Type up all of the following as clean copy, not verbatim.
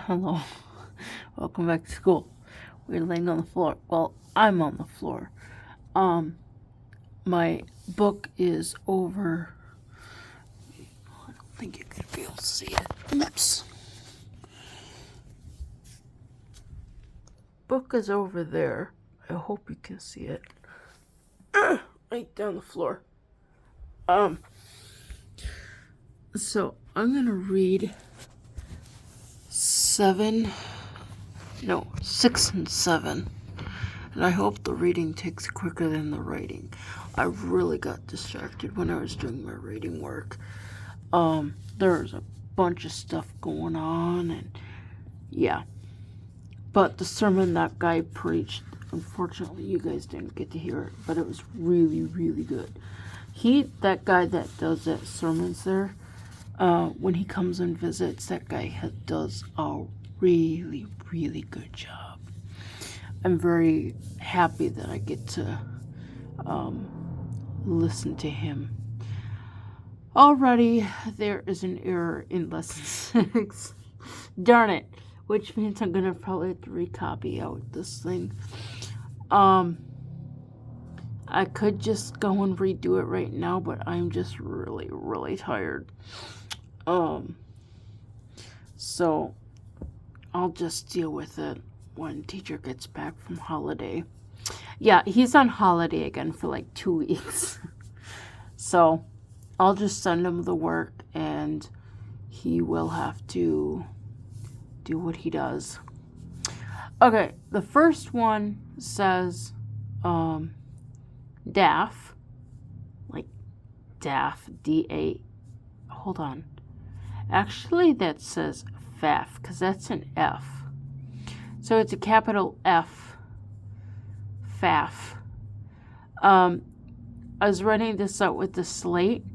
Hello. Welcome back to school. We're laying on the floor. Well, I'm on the floor. My book is over. I don't think you're gonna be able to see it. Oops. Book is over there. I hope you can see it. Right down the floor. So I'm gonna read 6 and 7. And I hope the reading takes quicker than the writing. I really got distracted when I was doing my reading work. There's a bunch of stuff going on, and yeah. But the sermon that guy preached, unfortunately you guys didn't get to hear it, but it was really, really good. That guy that does that sermons there, when he comes and visits, that guy does a really, really good job. I'm very happy that I get to listen to him. Alrighty, there is an error in lesson 6. Darn it. Which means I'm gonna probably have to recopy out this thing. I could just go and redo it right now, but I'm just really, really tired. So I'll just deal with it when teacher gets back from holiday. Yeah, he's on holiday again for like 2 weeks. So I'll just send him the work and he will have to do what he does. Okay, the first one says DAF, like DAF, D-A, hold on. Actually, that says FAF, because that's an F. So it's a capital F, FAF. I was writing this out with the slate.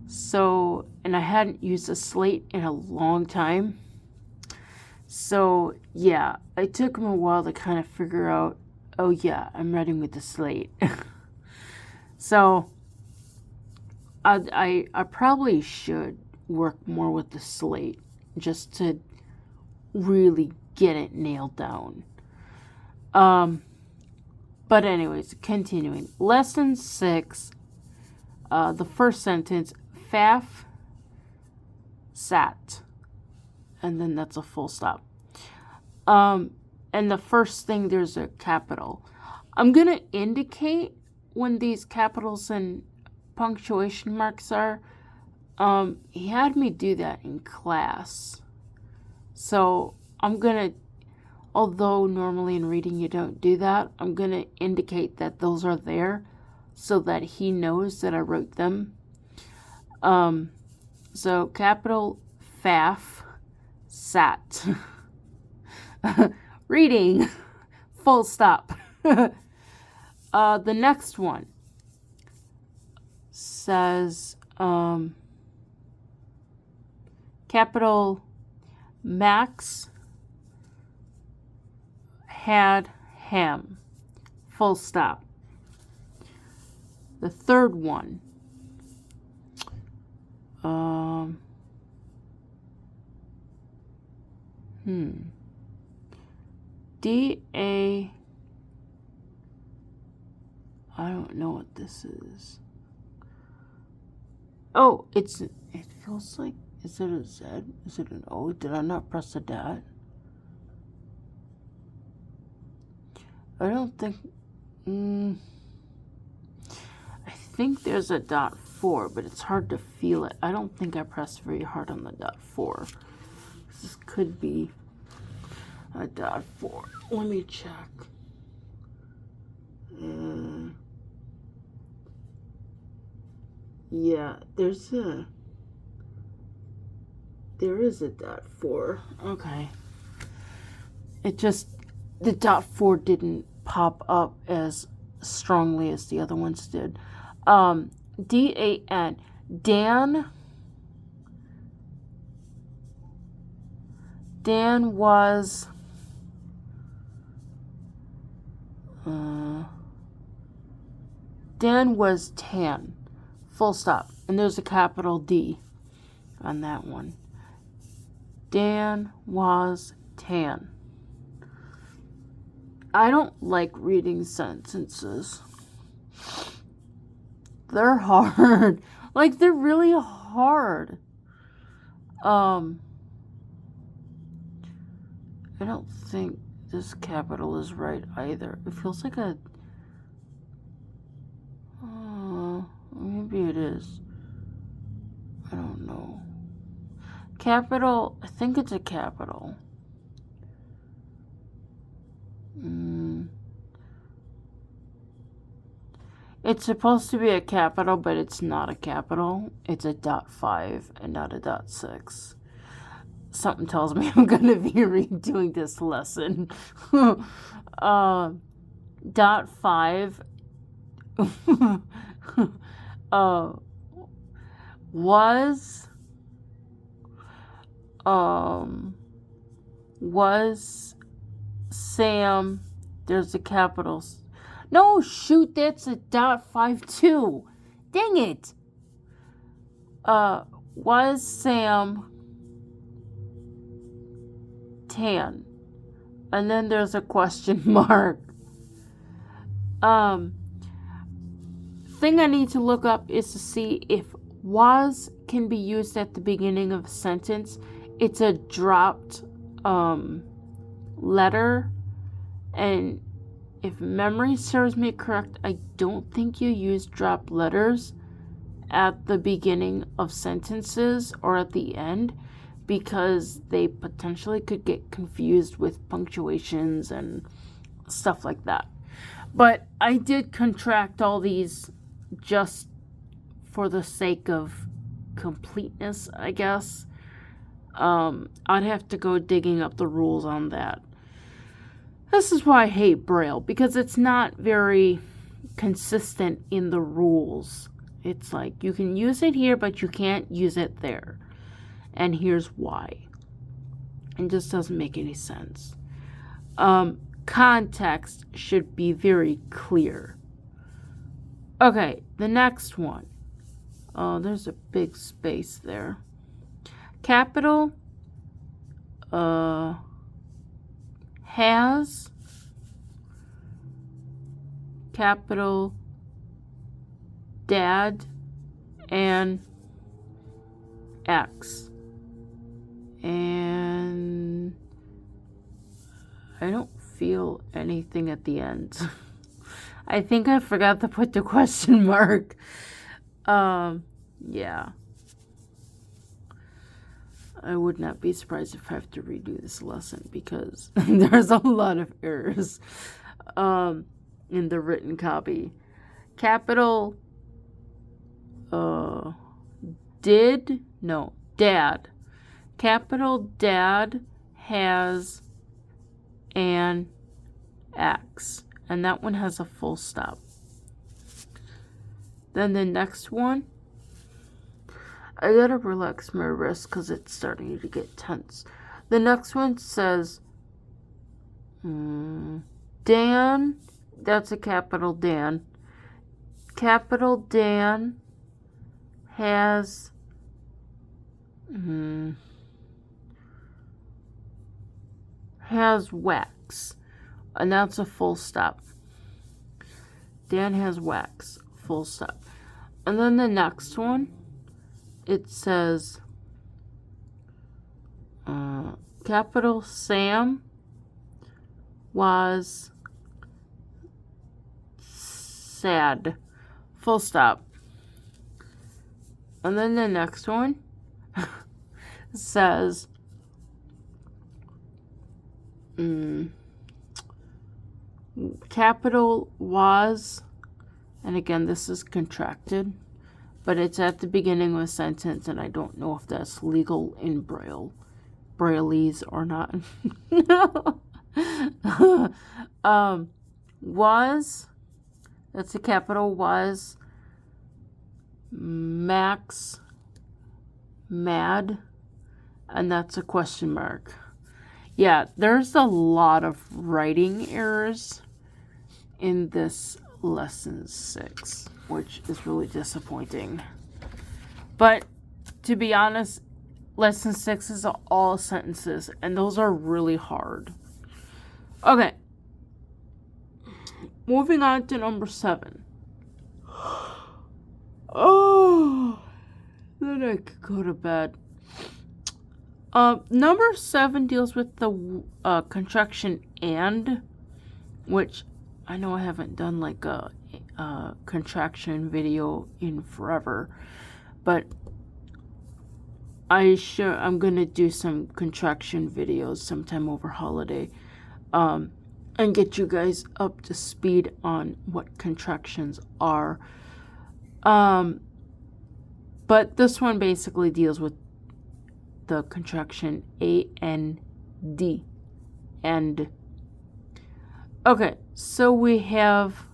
So, and I hadn't used a slate in a long time. So, yeah, it took me a while to kind of figure out, oh yeah, I'm writing with the slate. So, I probably should work more with the slate just to really get it nailed down. But anyways, continuing. Lesson 6, the first sentence, FAF, SAT. And then that's a full stop. And the first thing, there's a capital. I'm going to indicate when these capitals and punctuation marks are. He had me do that in class. So I'm going to, although normally in reading you don't do that, I'm going to indicate that those are there so that he knows that I wrote them. So capital FAF, SAT. Reading, full stop. The next one says capital Max had ham, full stop. The third one, D-A, I don't know what this is. Oh, it feels like, is it a Z? Is it an O? Did I not press a dot? I don't think, I think there's a dot 4, but it's hard to feel it. I don't think I pressed very hard on the dot 4. This could be a dot 4. Let me check. Yeah, there is a dot 4. Okay. It just, the dot 4 didn't pop up as strongly as the other ones did. D-A-N. Dan was tan, full stop, and there's a capital D on that one. Dan was tan. I don't like reading sentences. They're hard. Like, they're really hard. I don't think this capital is right either. It feels like a... maybe it is. I don't know. Capital, I think it's a capital. It's supposed to be a capital, but it's not a capital. It's a .5 and not a .6. Something tells me I'm going to be redoing this lesson. .5 was Sam. There's the capitals. No, shoot, that's a .5 too. Dang it. Was Sam tan? And then there's a question mark. Thing I need to look up is to see if was can be used at the beginning of a sentence. It's a dropped letter, and if memory serves me correct, I don't think you use drop letters at the beginning of sentences or at the end, because they potentially could get confused with punctuations and stuff like that. But I did contract all these just for the sake of completeness, I guess. I'd have to go digging up the rules on that. This is why I hate Braille, because it's not very consistent in the rules. It's like, you can use it here, but you can't use it there. And here's why. It just doesn't make any sense. Context should be very clear. Okay, the next one. Oh, there's a big space there. Capital has, capital dad, and X. And I don't feel anything at the end. I think I forgot to put the question mark. Yeah. I would not be surprised if I have to redo this lesson, because there's a lot of errors in the written copy. Capital dad. Capital dad has an X, and that one has a full stop. Then the next one, I gotta relax my wrist because it's starting to get tense. The next one says Dan, that's a capital Dan. Capital Dan has wax, and that's a full stop. Dan has wax, full stop. And then the next one, it says capital Sam was sad, full stop. And then the next one says capital was, and again this is contracted, but it's at the beginning of a sentence, and I don't know if that's legal in Brailleese or not. Was, that's a capital was, Max, mad, and that's a question mark. Yeah, there's a lot of writing errors in this lesson 6, which is really disappointing. But to be honest, lesson 6 is all sentences, and those are really hard. Okay. Moving on to number 7. Oh, then I could go to bed. Number 7 deals with the contraction and, which I know I haven't done like a contraction video in forever, but I'm gonna do some contraction videos sometime over holiday, and get you guys up to speed on what contractions are. But this one basically deals with the contraction A-N-D. And okay, so we have,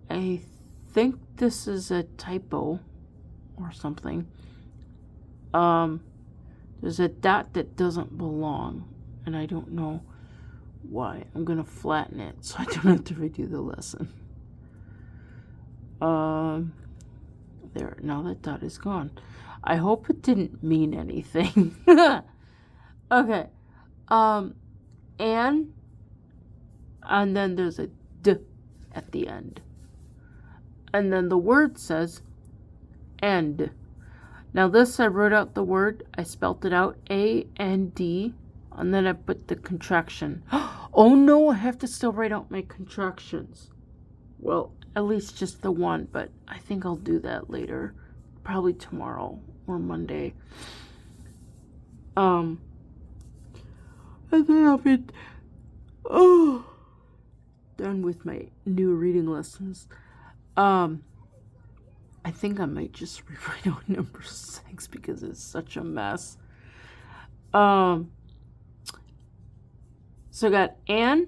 I think this is a typo or something. There's a dot that doesn't belong, and I don't know why. I'm gonna flatten it so I don't have to redo the lesson. There, now that dot is gone. I hope it didn't mean anything. Okay. And then there's a D at the end. And then the word says and. Now this, I wrote out the word, I spelled it out, A-N-D, and then I put the contraction. Oh no, I have to still write out my contractions. Well, at least just the one, but I think I'll do that later. Probably tomorrow or Monday. And then I'll be done with my new reading lessons. I think I might just rewrite out number 6 because it's such a mess. So I got and,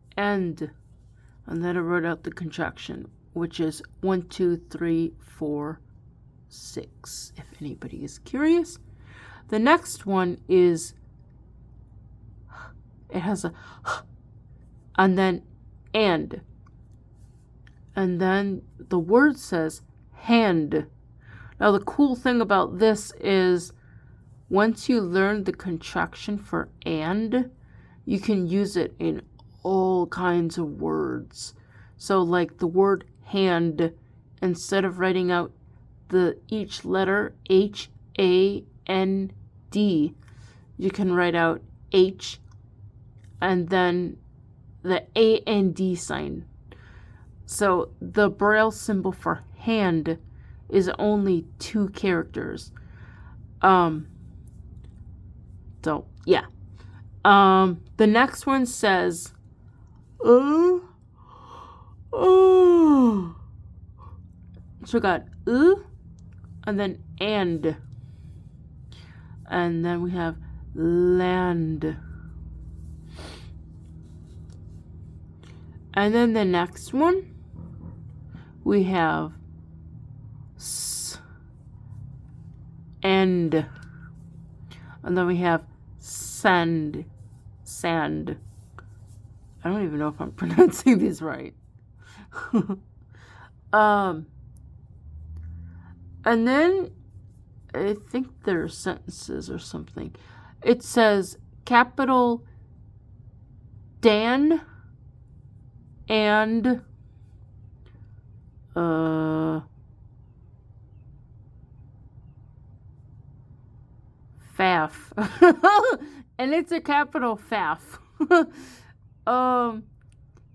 and then I wrote out the contraction, which is 1, 2, 3, 4, 6, if anybody is curious. The next one is, it has a, and then and then the word says hand. Now the cool thing about this is once you learn the contraction for and, you can use it in all kinds of words. So like the word hand, instead of writing out each letter H-A-N-D, you can write out H and then the A-N-D sign. So the Braille symbol for hand is only 2 characters. So yeah. The next one says so we got and then and then we have land. And then the next one we have and then we have sand. I don't even know if I'm pronouncing these right. And then I think there are sentences or something. It says capital Dan and faff. And it's a capital faff.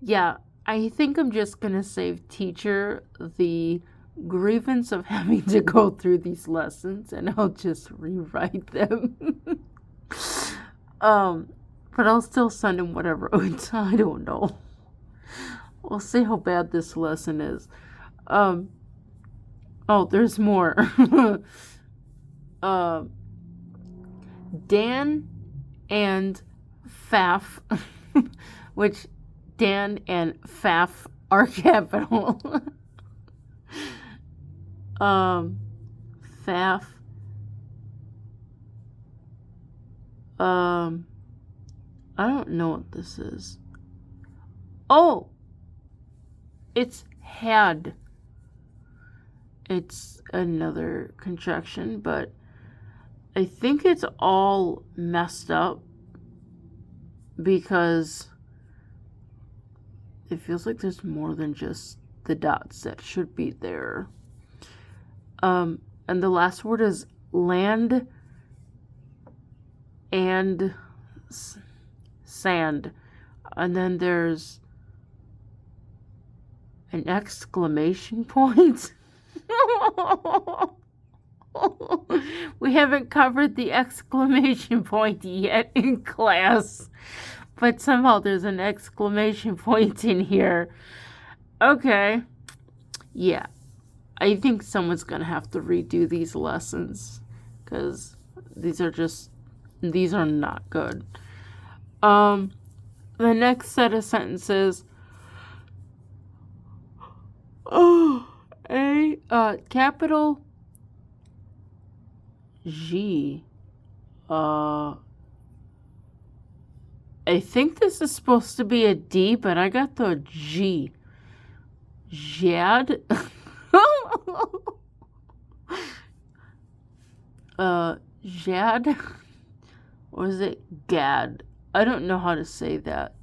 Yeah, I think I'm just gonna save teacher the grievance of having to go through these lessons, and I'll just rewrite them. But I'll still send him whatever. I don't know. We'll see how bad this lesson is. Oh, there's more. Dan and Faff, which Dan and Faff are capital. Faff. I don't know what this is. Oh, it's had. it's another contraction, but I think it's all messed up because it feels like there's more than just the dots that should be there. And the last word is land and sand. And then there's an exclamation point. We haven't covered the exclamation point yet in class, but somehow there's an exclamation point in here. Okay. Yeah. I think someone's going to have to redo these lessons because these are not good. The next set of sentences. Capital G. I think this is supposed to be a D, but I got the G. Jad? Jad? Or is it Gad? I don't know how to say that.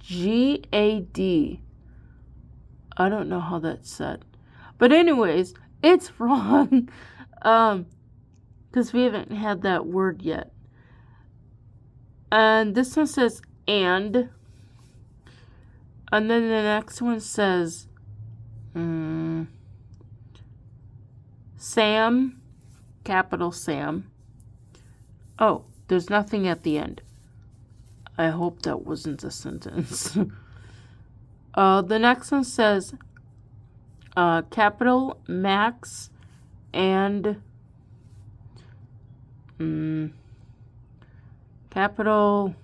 G-A-D. I don't know how that's said. But anyways, it's wrong. Because we haven't had that word yet. And this one says and. And then the next one says Sam, capital Sam. Oh, there's nothing at the end. I hope that wasn't a sentence. The next one says capital Max and capital,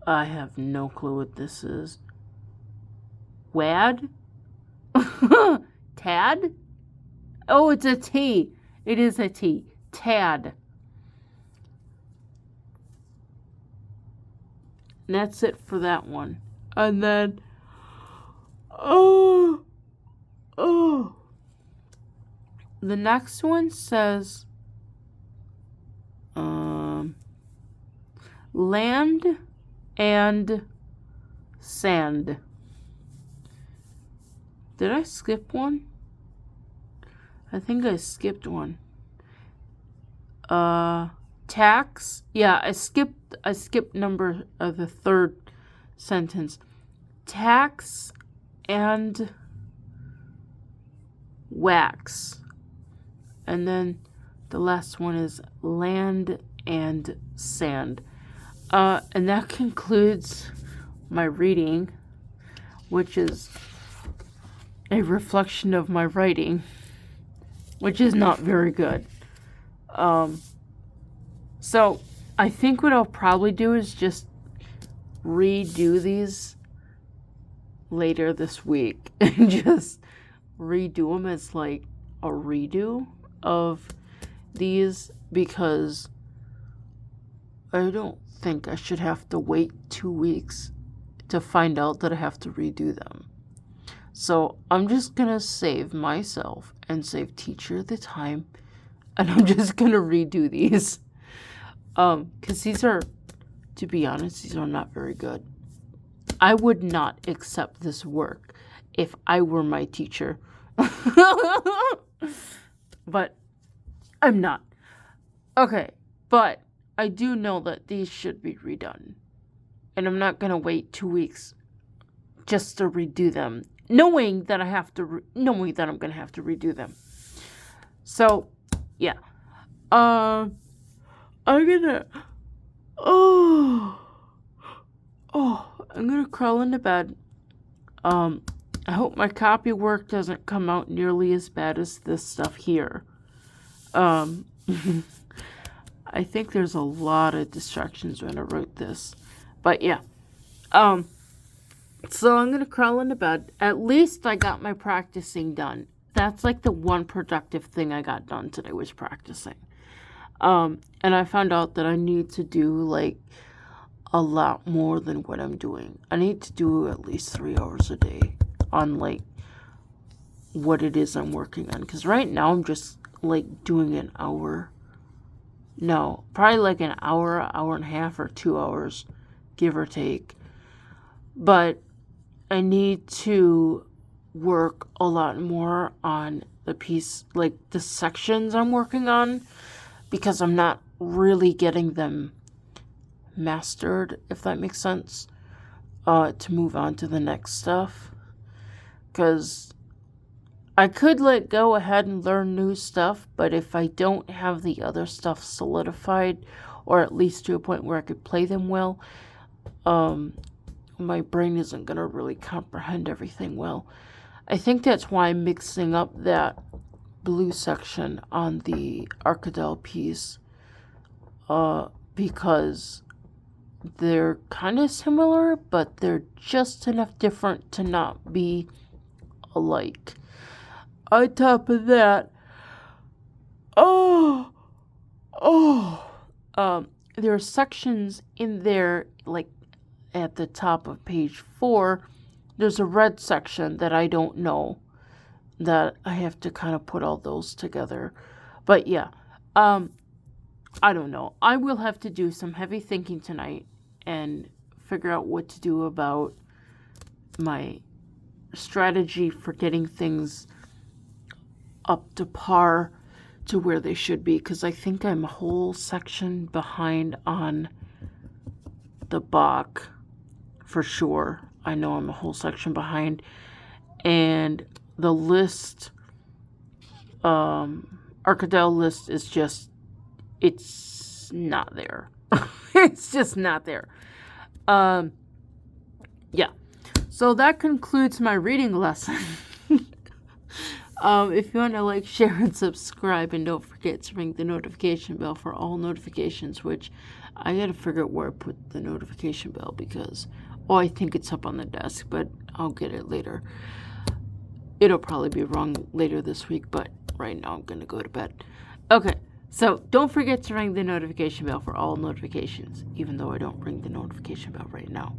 I have no clue what this is. Wad? Tad? Oh, it's a T. It is a T. Tad. And that's it for that one. And then, the next one says, land and sand. Did I skip one? I think I skipped one. Tax. Yeah, I skipped number of the third sentence. Tax and wax. And then the last one is land and sand. And that concludes my reading, which is a reflection of my writing, which is not very good. So I think what I'll probably do is just redo these later this week and just redo them as like a redo of these, because I don't think I should have to wait 2 weeks to find out that I have to redo them. So I'm just gonna save myself and save teacher the time, and I'm just gonna redo these. Because these are, to be honest, these are not very good. I would not accept this work if I were my teacher. But I'm not. Okay, but I do know that these should be redone. And I'm not going to wait 2 weeks just to redo them, knowing that I'm going to have to redo them. So, yeah. I'm gonna crawl into bed. I hope my copy work doesn't come out nearly as bad as this stuff here. I think there's a lot of distractions when I wrote this. But yeah. So I'm gonna crawl into bed. At least I got my practicing done. That's like the one productive thing I got done today, was practicing. And I found out that I need to do like a lot more than what I'm doing. I need to do at least 3 hours a day on like what it is I'm working on. Because right now I'm just like doing an hour. No, probably like an hour, hour and a half, or 2 hours, give or take. But I need to work a lot more on the piece, like the sections I'm working on, because I'm not really getting them mastered, if that makes sense, to move on to the next stuff. Because I could go ahead and learn new stuff, but if I don't have the other stuff solidified, or at least to a point where I could play them well, my brain isn't going to really comprehend everything well. I think that's why I'm mixing up that blue section on the Arcadel piece, because they're kind of similar, but they're just enough different to not be alike. On top of that, there are sections in there, like at the top of page 4, there's a red section that I don't know, that I have to kind of put all those together. But yeah, I don't know. I will have to do some heavy thinking tonight and figure out what to do about my strategy for getting things up to par to where they should be, because I think I'm a whole section behind on the Bach for sure. I know I'm a whole section behind, and the list, Arcadel list is just, it's not there. It's just not there. Yeah. So that concludes my reading lesson. If you want to share, and subscribe, and don't forget to ring the notification bell for all notifications, which I got to figure out where I put the notification bell, because, I think it's up on the desk, but I'll get it later. It'll probably be wrong later this week, but right now I'm going to go to bed. Okay, so don't forget to ring the notification bell for all notifications, even though I don't ring the notification bell right now.